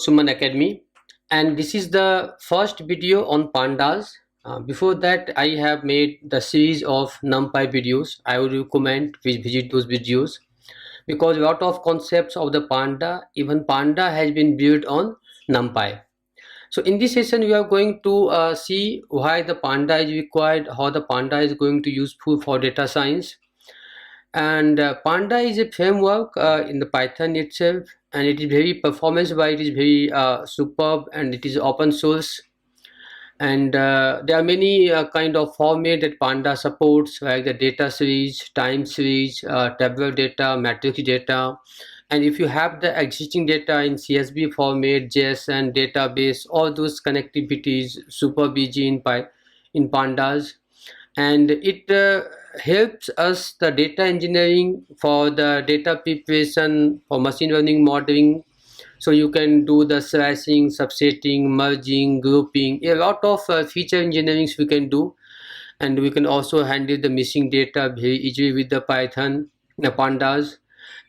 Suman Academy, and this is the first video on pandas. Before that, I have made the series of NumPy videos. I would recommend please visit those videos because a lot of concepts of the panda, even panda has been built on NumPy. So in this session, we are going to see why the panda is required, how the panda is going to useful for data science, and panda is a framework in the python itself, and it is very performance wise, it is very superb, and it is open source. And there are many kind of format that panda supports, like the data series, time series, tabular data, matrix data. And if you have the existing data in csv format, json database, all those connectivities super easy in pandas. And it helps us the data engineering for the data preparation for machine learning modeling. So you can do the slicing, subsetting, merging, grouping, a lot of feature engineering we can do. And we can also handle the missing data very easily with the python, the pandas.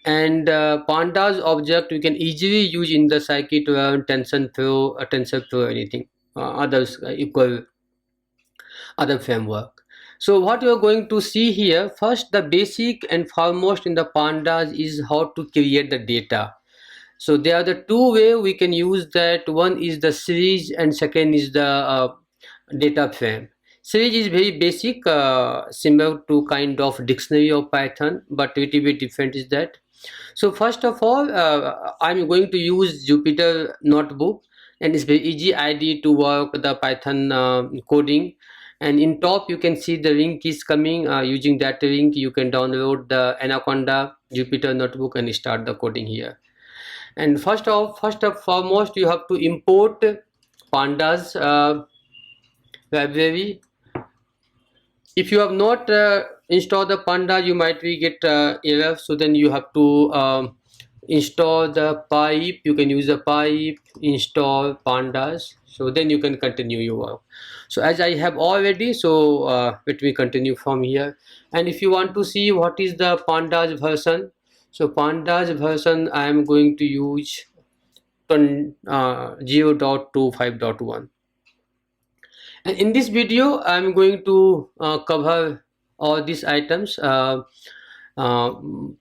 And pandas object we can easily use in the scikit-learn, tensorflow, anything others equal other framework. So what you are going to see here, first the basic and foremost in the pandas is how to create the data. So there are the two way we can use that. One is the series and second is the data frame. Series is very basic, similar to kind of dictionary of python, but little bit different is that. So first of all, I'm going to use Jupyter notebook, and it's very easy ID to work the python coding. And in top you can see the link is coming. Using that link you can download the anaconda Jupyter notebook and start the coding here. And first of foremost, you have to import pandas library. If you have not installed the panda, you might be get error. So then you have to install the pipe. You can use the pipe, install pandas, so then you can continue your work. So as I have already, so let me continue from here. And if you want to see what is the pandas version, so pandas version I am going to use 0.25.1. And in this video I'm going to cover all these items.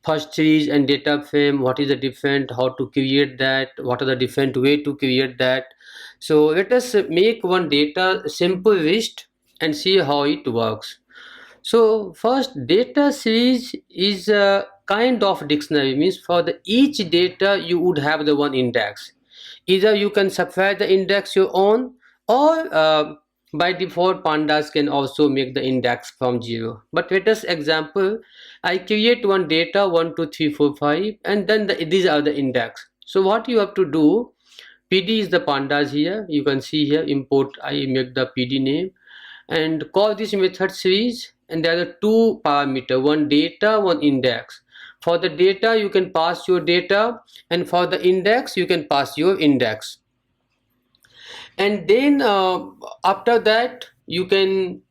First series and data frame, what is the different, how to create that, what are the different way to create that. So let us make one data simple list and see how it works. So first, data series is a kind of dictionary, means for the each data you would have the one index. Either you can subtract the index your own, or by default pandas can also make the index from 0. But let us example, I create one data 1 2 3 4 5, and then these are the index. So what you have to do, pd is the pandas here, you can see here import, I make the pd name and call this method series. And there are two parameter, one data, one index. For the data you can pass your data, and for the index you can pass your index. And then after that you can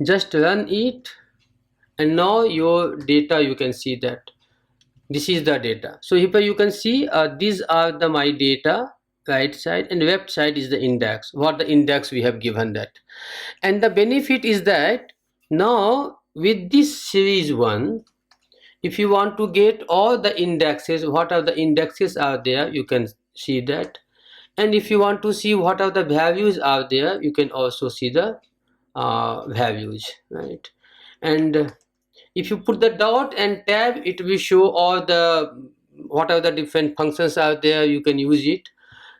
just run it, and now your data, you can see that this is the data. So here you can see these are the my data, right side, and left side is the index, what the index we have given that. And the benefit is that now with this series one, if you want to get all the indexes, what are the indexes are there, you can see that. And if you want to see what are the values are there, you can also see the values, right? And if you put the dot and tab, it will show all the what are the different functions are there, you can use it.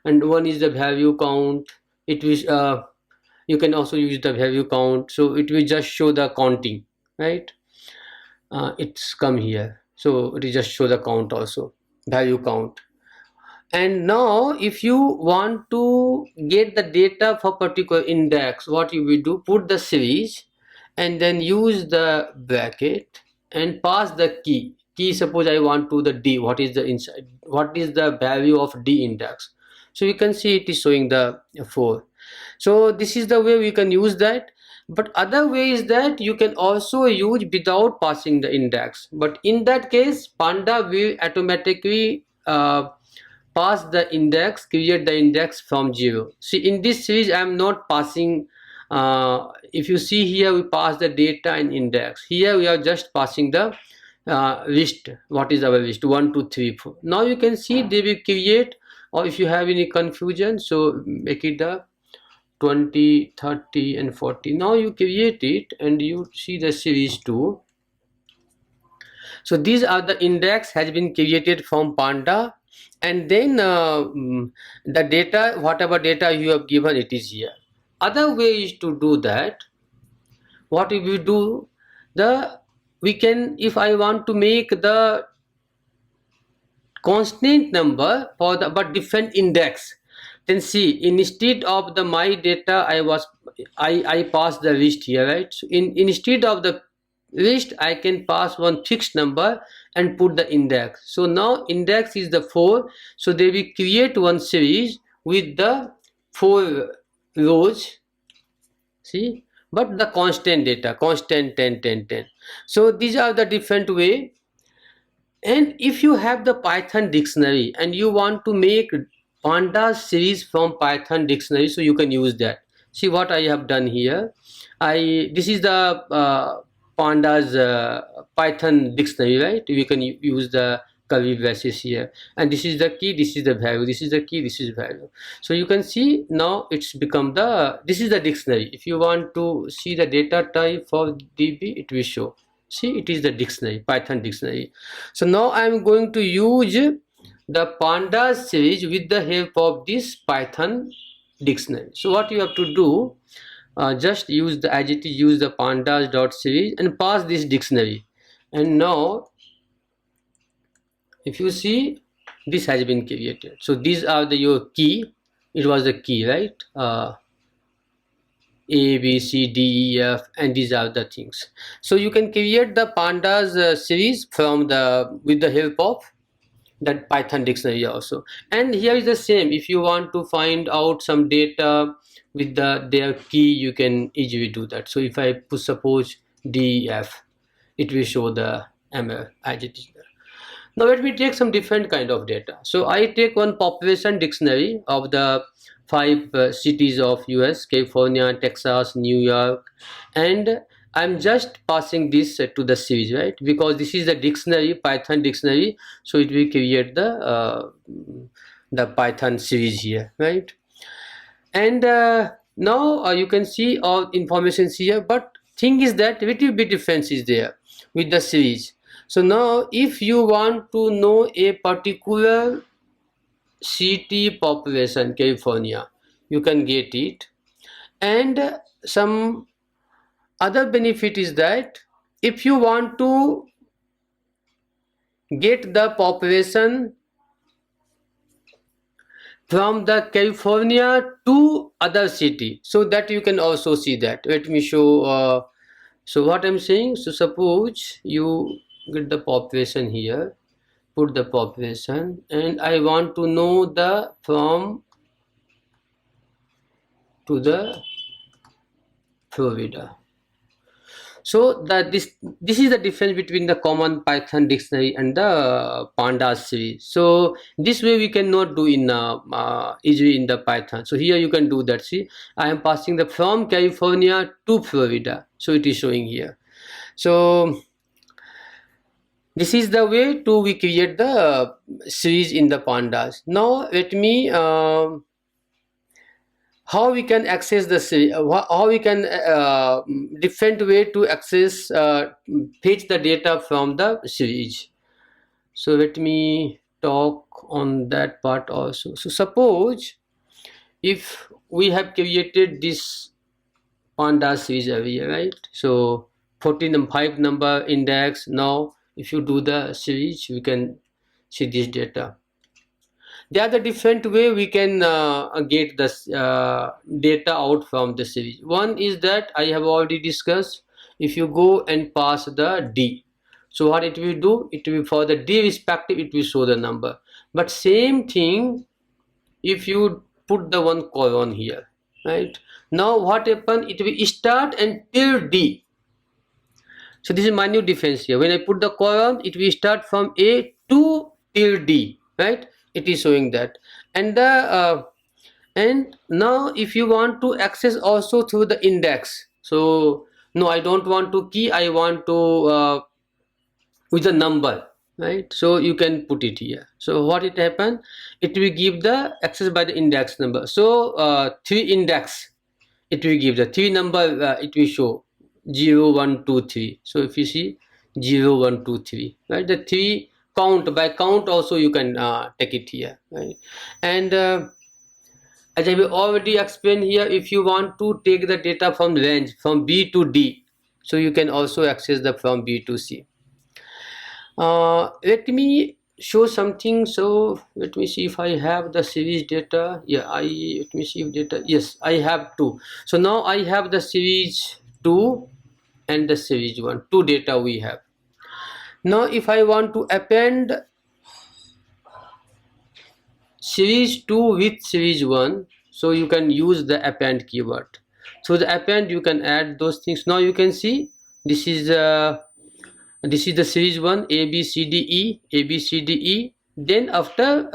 And one is the value count, it will you can also use the value count, so it will just show the counting, right? It's come here, so it will just show the count also, value count. And now if you want to get the data for particular index, what you will do, put the series and then use the bracket and pass the key. Suppose I want to the d, what is the inside, what is the value of d index. So you can see it is showing the 4. So this is the way we can use that. But other way is that you can also use without passing the index, but in that case panda will automatically pass the index, create the index from 0. See, in this series I am not passing, if you see here we pass the data and index. Here we are just passing the list. What is our list? 1 2 3 4. Now you can see they will create, or if you have any confusion, so make it the 20, 30 and 40. Now you create it and you see the series 2. So these are the index has been created from Panda, and then the data, whatever data you have given, it is here. Other way is to do that. What if we do, we can, if I want to make the constant number for the but different index, then see, instead of the my data I pass the list here, right? So instead of the list I can pass one fixed number and put the index. So now index is the 4, so they will create one series with the 4 rows, see, but the constant data, constant 10 10 10. So these are the different way. And if you have the Python dictionary and you want to make Pandas series from Python dictionary, so you can use that. See what I have done here. This is the Pandas Python dictionary, right? We can use the curly braces here, and this is the key, this is the value, this is the key, this is value. So you can see now it's become the, this is the dictionary. If you want to see the data type for DB, it will show. See, it is the dictionary, Python dictionary. So now I am going to use the Pandas series with the help of this Python dictionary. So what you have to do, just use the, as it is, use the pandas.series and pass this dictionary. And now if you see, this has been created. So these are the your key, it was the key, right? A, B, C, D, E, F, and these are the things. So you can create the Pandas series from the, with the help of that Python dictionary also. And here is the same, if you want to find out some data with their key, you can easily do that. So if I put suppose D, E, F, it will show the ML as it is there. Now let me take some different kind of data. So I take one population dictionary of the 5 cities of US, California, Texas, New York, and I'm just passing this to the series, right? Because this is the dictionary, Python dictionary, so it will create the Python series here, right? And now you can see all information here, but thing is that little bit difference is there with the series. So now if you want to know a particular city population, California, you can get it. And some other benefit is that if you want to get the population from the California to other city, so that you can also see that. Let me show. So what I'm saying, so suppose you get the population here, put the population, and I want to know the from to the Florida. So that this is the difference between the common Python dictionary and the Pandas series. So this way we cannot do in easily in the Python. So here you can do that. See, I am passing the from California to Florida, so it is showing here. So this is the way to we create the series in the Pandas. Now let me how we can access the series, how we can different way to access fetch the data from the series. So let me talk on that part also. So suppose if we have created this Pandas series area, right? So 5 number index. Now if you do the series, we can see this data. There are the different way we can get this data out from the series. One is that I have already discussed. If you go and pass the D, so what it will do, it will, for the D respective, it will show the number. But same thing if you put the one colon here, right? Now what happen, it will start until D. So this is my new difference here. When I put the column, it will start from A to till D, right? it is showing that. And the and now if you want to access also through the index, so no, I don't want to key, I want to with a number, right? So you can put it here. So what it happen, it will give the access by the index number. So three index, it will give the three number, it will show 0 1 2 3. So if you see 0 1 2 3, right, the three count, by count also you can take it here, right? And as I will already explained here, if you want to take the data from range from B to D, so you can also access the from B to C. Let me show something. So let me see if I have the series data. Yeah, let me see if data, yes, I have two. So now I have the series 2 and the series 1, two data we have. Now if I want to append series 2 with series 1, so you can use the append keyword. So the append, you can add those things. Now you can see this is the series 1, A B C D E, A B C D E, then after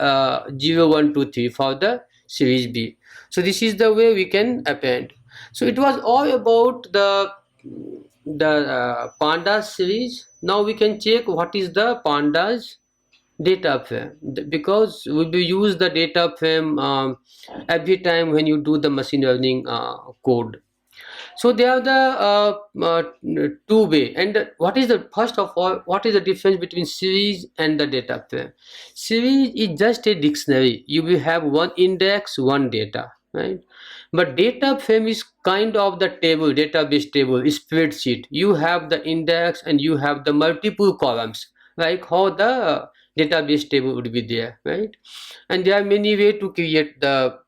0 1 2 3 for the series B. So this is the way we can append. So it was all about the pandas series. Now we can check what is the pandas data frame, because we will use the data frame every time when you do the machine learning code. So they are the two way. And what is the, first of all, what is the difference between series and the data frame? Series is just a dictionary. You will have one index, one data, right? But data frame is kind of the table, database table, spreadsheet. You have the index and you have the multiple columns, like how the database table would be there, right? And there are many ways to create the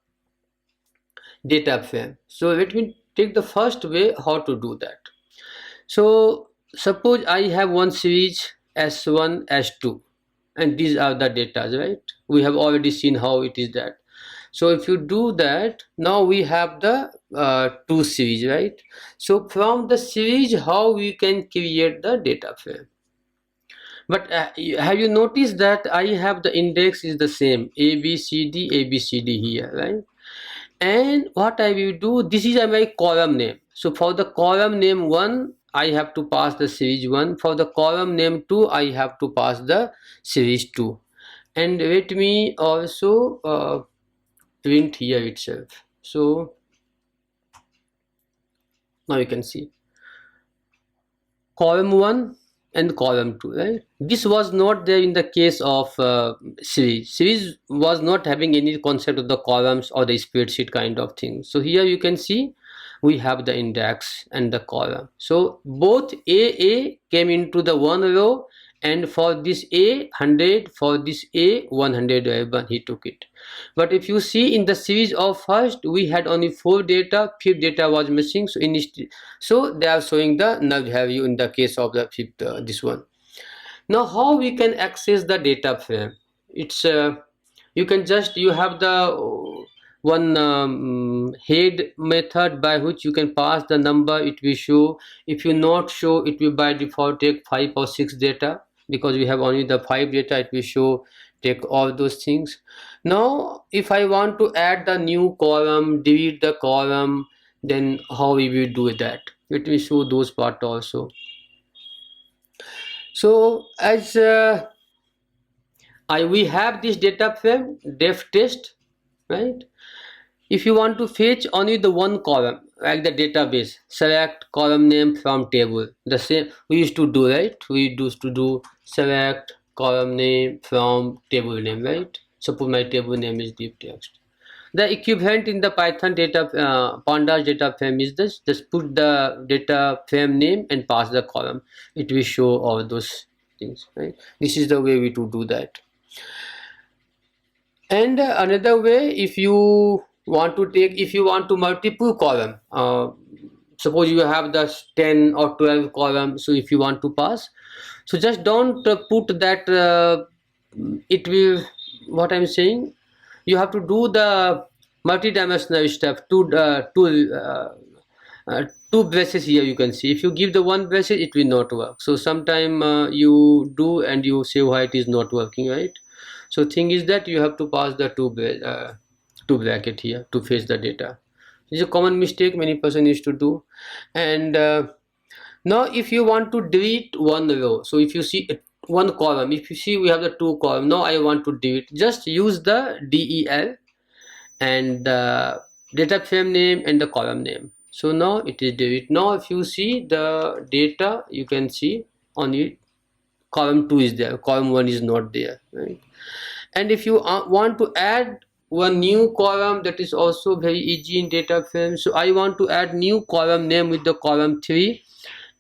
data frame. So let me take the first way how to do that. So suppose I have one series S1 S2, and these are the data, right? We have already seen how it is that. So if you do that, now we have the two series, right? So from the series, how we can create the data frame? But have you noticed that I have the index is the same, A B C D A B C D here, right? And what I will do, this is my column name. So for the column name 1, I have to pass the series 1. For the column name 2, I have to pass the series 2. And let me also print here itself. So now you can see column 1 and column 2, right? This was not there in the case of series was not having any concept of the columns or the spreadsheet kind of thing. So here you can see we have the index and the column. So both A came into the one row, and for this A 100, for this A 100, he took it. But if you see in the series of first, we had only 4 data, 5th data was missing. So they are showing the null value in the case of the 5th, this one. Now how we can access the data frame? It's you can just, you have the one head method by which you can pass the number, it will show. If you not show, it will by default take 5 or 6 data, because we have only the 5 data, it will show take all those things. Now if I want to add the new column, delete the column, then how we will do that? Let me show those part also. So as we have this data frame def test, right? If you want to fetch only the one column, like the database, select column name from table, the same we used to do, right? We used to do select column name from table name, right? Suppose my table name is deep text. The equivalent in the Python data pandas data frame is this: just put the data frame name and pass the column, it will show all those things, right? This is the way we to do that. And another way, if you want to take, if you want to multiple column, suppose you have the 10 or 12 column, so if you want to pass, so just don't put that it will, what I'm saying, you have to do the multi-dimensional step, two braces here you can see. If you give the one braces, it will not work. So sometime you do and you say why it is not working, right? So thing is that you have to pass the two bracket here to fetch the data. This is a common mistake many person used to do. And now if you want to delete one row, so if you see one column, if you see we have the two column, now I want to delete, just use the del and the data frame name and the column name. So now it is delete. Now if you see the data, you can see only column 2 is there, column 1 is not there, right? And if you want to add one new column, that is also very easy in data frame. So I want to add new column name with the column 3,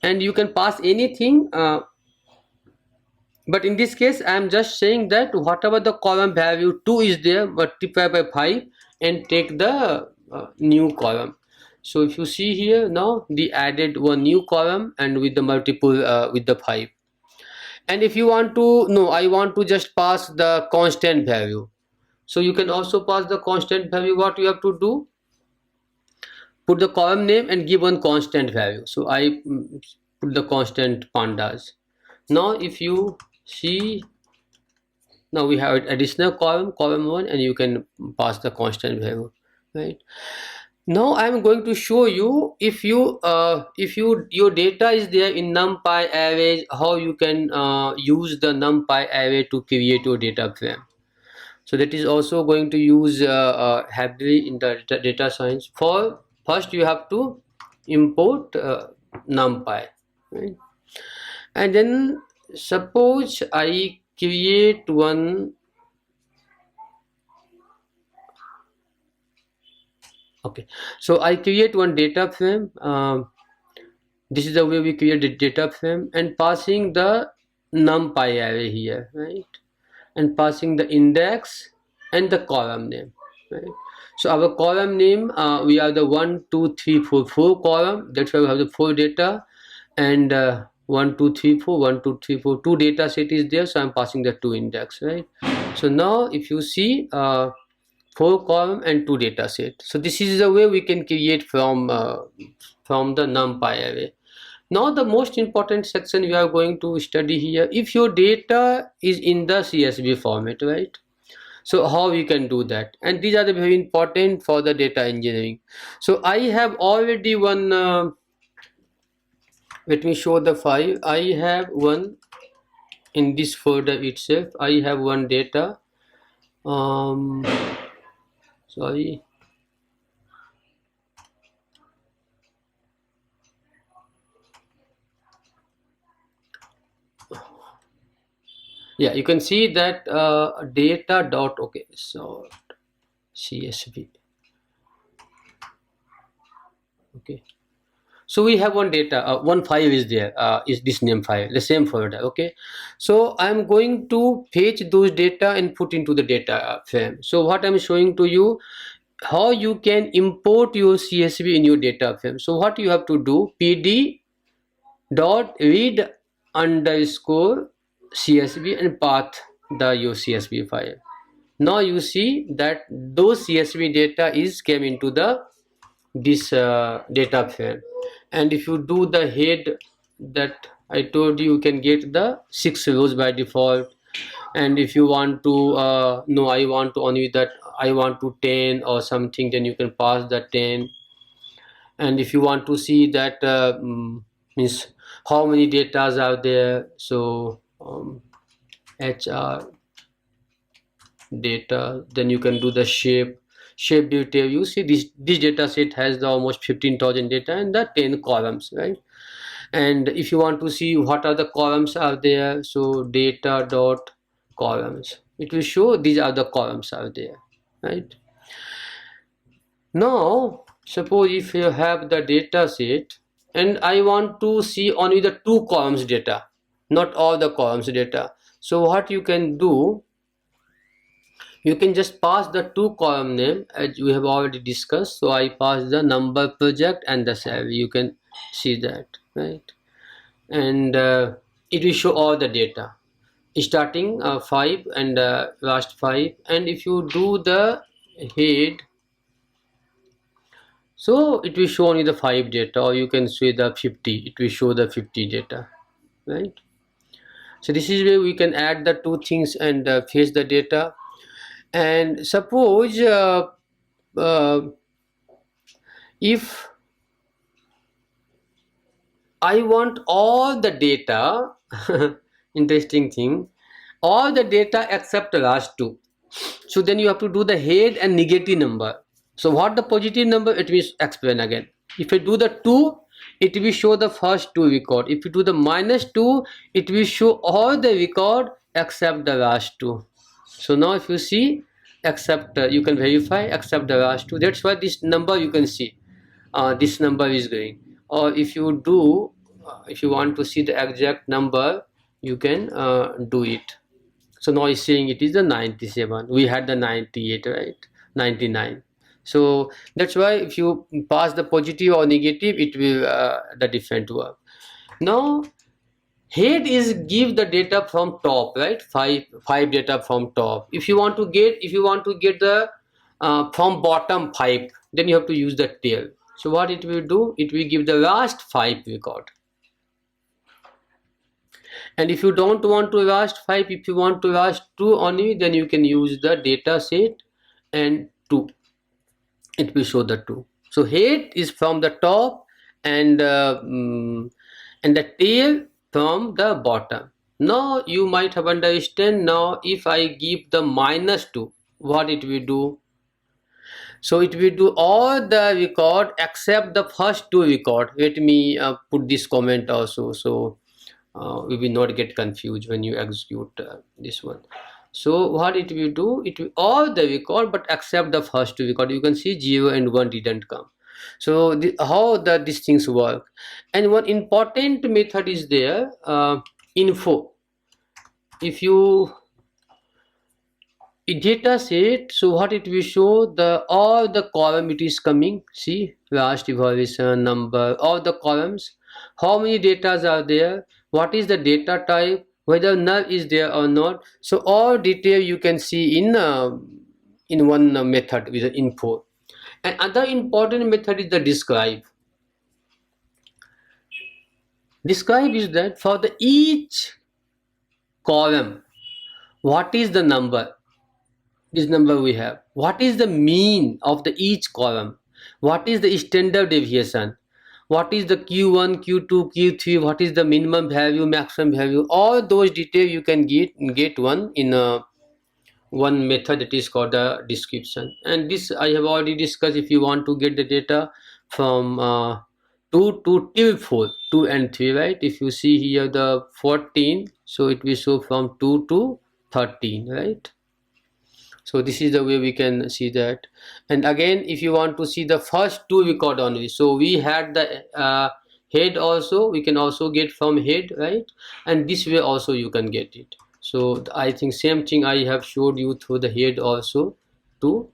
and you can pass anything, but in this case I am just saying that whatever the column value 2 is there, multiply by 5 and take the new column. So if you see here, now they added one new column and with the multiple with the 5. And if you want to, no, I want to just pass the constant value, so you can also pass the constant value. What you have to do, put the column name and give one constant value. So I put the constant pandas. Now if you see, now we have additional column 1, and you can pass the constant value, right? Now I am going to show you, if you your data is there in numpy arrays, how you can use the numpy array to create your data frame. So that is also going to use heavily in the data science. For first you have to import numpy, right? And then suppose I create one, okay, so I create one data frame. This is the way we create the data frame, and passing the numpy array here, right? And passing the index and the column name, right? So our column name, we have the 1 2 3 4 4 column, that's why we have the 4 data. And 1 2 3 4 1 2 3 4 2 data set is there, so I'm passing the 2 index, right? So now if you see 4 column and 2 data set, so this is the way we can create from the numpy array. Now the most important section we are going to study here, if your data is in the CSV format, right? So how we can do that, and these are the very important for the data engineering. So I have already one, let me show the file. I have one in this folder itself. I have one data, sorry, yeah, you can see that data dot, okay, so CSV, okay. So we have one data, one file is there, is this name file, the same folder, okay. So I'm going to fetch those data and put into the data frame. So what I'm showing to you, how you can import your CSV in your data frame. So what you have to do, pd dot read underscore CSV and path your CSV file. Now you see that those CSV data is came into the this data frame. And if you do the head that I told you, you can get the 6 rows by default. And if you want to no, I want to only that, I want to 10 or something, then you can pass the 10. And if you want to see that means how many datas are there, so HR data, then you can do the shape detail. You see this data set has the almost 15,000 data and the 10 columns, right? And if you want to see what are the columns are there, so data dot columns, it will show these are the columns are there, right? Now suppose if you have the data set and I want to see only the 2 columns data, not all the columns data, so what you can do, you can just pass the 2 column name as we have already discussed. So I pass the number, project and the salary, you can see that, right? And it will show all the data starting 5 and last 5. And if you do the head, so it will show only the 5 data, or you can say the 50, it will show the 50 data, right? So this is where we can add the two things and fetch the data. And suppose uh, if I want all the data, interesting thing, all the data except the last two. So then you have to do the head and negative number. So what the positive number, it will explain again. If you do the 2, it will show the first two record. If you do the -2, it will show all the record except the last two. So now if you see, except you can verify except the last two. That's why this number you can see, this number is going. Or if you do, if you want to see the exact number, you can do it. So now it's saying it is the 97. We had the 98, right? 99. So that's why if you pass the positive or negative, it will the different work. Now head is give the data from top, right? Five data from top. If you want to get the from bottom 5, then you have to use the tail. So what it will do, it will give the last 5 record. And if you don't want to last 5, if you want to last 2 only, then you can use the data set and 2, it will show the 2. So head is from the top and the tail from the bottom. Now you might have understand. Now if I give the -2, what it will do? So it will do all the record except the first 2 record. Let me put this comment also, so we will not get confused when you execute this one. So what it will do, it will all the record but except the first 2 record. You can see 0 and 1 didn't come. So how these things work. And one important method is there, info. If you data set, so what it will show, the all the column it is coming. See, last evaluation number, all the columns, how many datas are there, what is the data type, whether null is there or not. So all detail you can see in one method with the info. And other important method is the describe. Describe is that for the each column, what is the number, this number we have, what is the mean of the each column, what is the standard deviation, what is the q1, q2, q3, what is the minimum value, maximum value, all those details you can get one in one method that is called the description. And this I have already discussed. If you want to get the data from 2 to till 4, 2 and 3, right? If you see here the 14, so it will show from 2 to 13, right? So this is the way we can see that. And again, if you want to see the first 2 record only, so we had the head also, we can also get from head, right? And this way also you can get it. So I think same thing I have showed you through the head also too,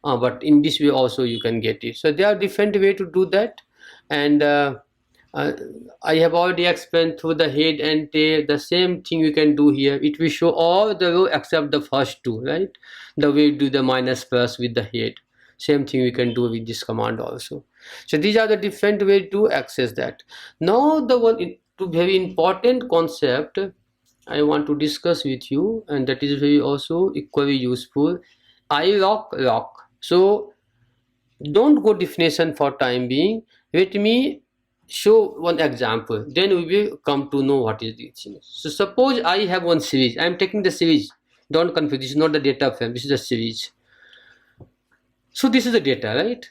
but in this way also you can get it. So there are different way to do that. And I have already explained through the head and tail. The same thing you can do here. It will show all the row except the first 2, right? The way you do the minus plus with the head. Same thing we can do with this command also. So these are the different way to access that. Now the one very important concept I want to discuss with you, and that is very also equally useful. iLock lock. So don't go definition for time being. Let me show one example, then we will come to know what is this thing. So suppose I have one series. I am taking the series, don't confuse, this is not the data frame, this is a series. So this is the data, right?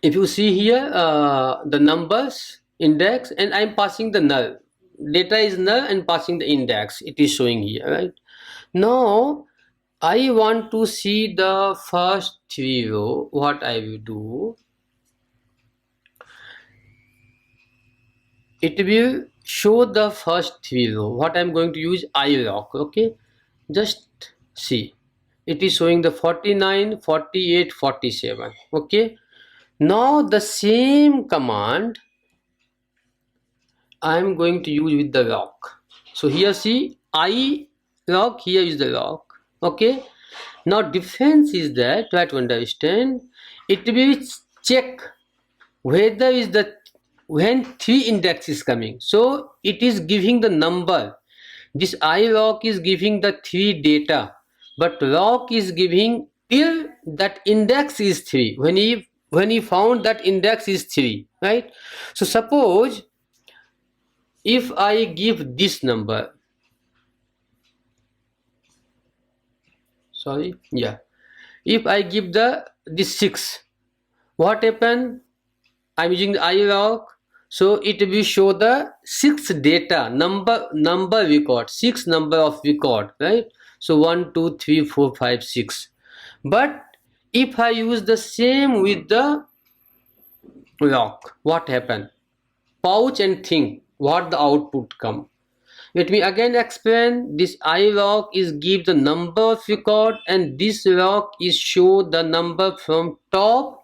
If you see here the numbers, index, and I am passing the null, data is null and passing the index, it is showing here, right? Now I want to see the first 3 row. What I will do, it will show the first 3 row. What I'm going to use, iLock. Okay, just see, it is showing the 49, 48, 47. Okay, now the same command I'm going to use with the lock. So here see, iLock, here is the lock. Okay, now difference is that, try to understand, it will check whether is the when 3 index is coming, so it is giving the number This iLock is giving the 3 data, but lock is giving till that index is 3, when he found that index is 3, right? So suppose if I give this number, sorry, yeah, if I give this 6, what happened? I'm using the iLock, so it will show the 6 data number record, 6 number of record, right? So 1 2 3 4 5 6. But if I use the same with the lock, what happened? Pouch and think what the output come. Let me again explain. This iLock is give the number of record, and this lock is show the number from top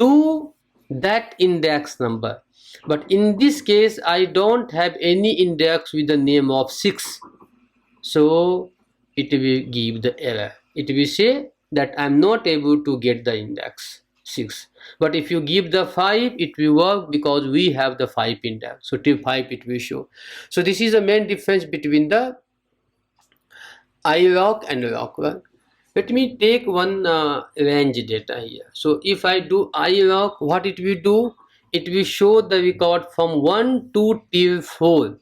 to that index number. But in this case I don't have any index with the name of 6, so it will give the error. It will say that I'm not able to get the index 6. But if you give the 5, it will work because we have the 5 index, so till 5 it will show. So this is the main difference between the iLock and lock. Let me take one range data here. So if I do iLock, what it will do? It will show the record from 1 to till 4.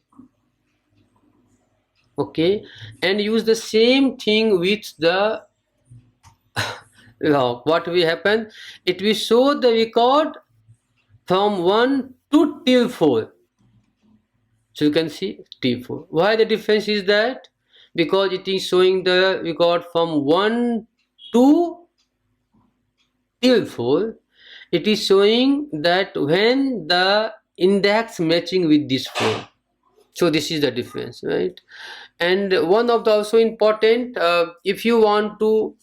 Okay, and use the same thing with the lock. What will happen? It will show the record from 1 to till 4. So you can see till 4. Why the difference is that? Because it is showing the record from 1 to till 4. It is showing that when the index matching with this 4. So this is the difference, right? And one of the also important, if you want to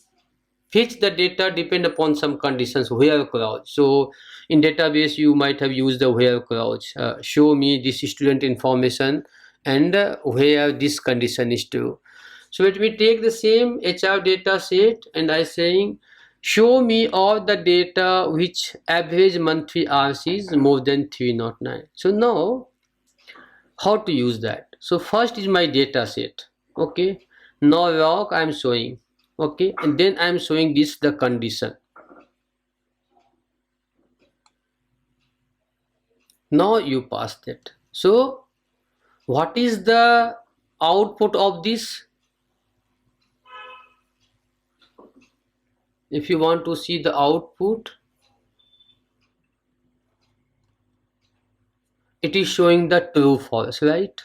fetch the data depend upon some conditions, where clause. So in database you might have used the where clause, show me this student information and where this condition is true. So let me take the same HR data set and I saying show me all the data which average monthly hours is more than 309. So now how to use that? So first is my data set. Okay, now log I'm showing. Okay, and then I'm showing this the condition. Now you pass that. So what is the output of this? If you want to see the output, it is showing the true false, right?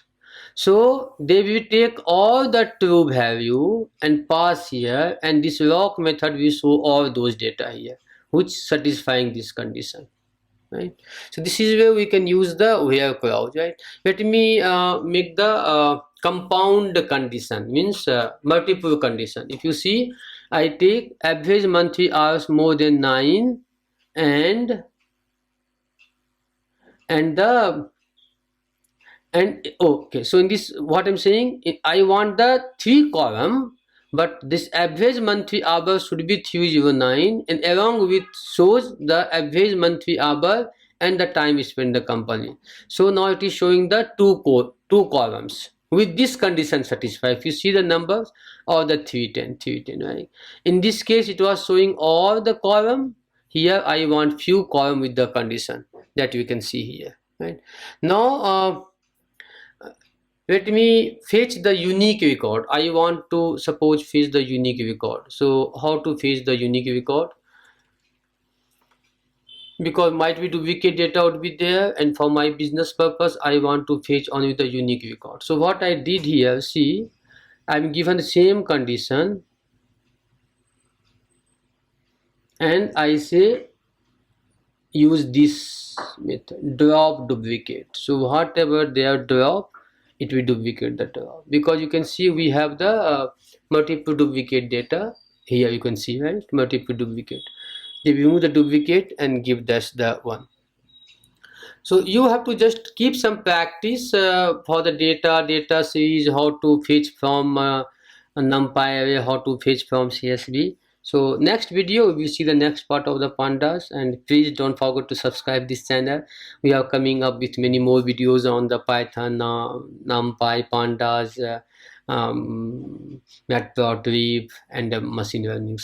So they will take all the true value and pass here, and this lock method will show all those data here which satisfying this condition, right? So this is where we can use the where clause, right? Let me make the compound condition, means multiple condition. If you see, I take average monthly hours more than 9 and the okay, so in this what I'm saying, I want the 3 column, but this average monthly hour should be 309 and along with shows the average monthly hour and the time spent in the company. So now it is showing the two columns with this condition satisfied. If you see the numbers or the 310, right? In this case it was showing all the column. Here I want few column with the condition that we can see here, right? Now let me fetch the unique record. I want to suppose fetch the unique record. So how to fetch the unique record? Because might be duplicate data would be there, and for my business purpose I want to fetch only the unique record. So what I did here, see, I'm given the same condition and I say use this method, drop duplicate. So whatever they are drop, it will duplicate the drop, because you can see we have the multiple duplicate data here. You can see, right, multiple duplicate. They remove the duplicate and give us the one. So you have to just keep some practice for the data series, how to fetch from NumPy array, how to fetch from CSV. So next video we will see the next part of the pandas, and please don't forget to subscribe this channel. We are coming up with many more videos on the Python, NumPy, pandas, Matplotlib, and machine learning.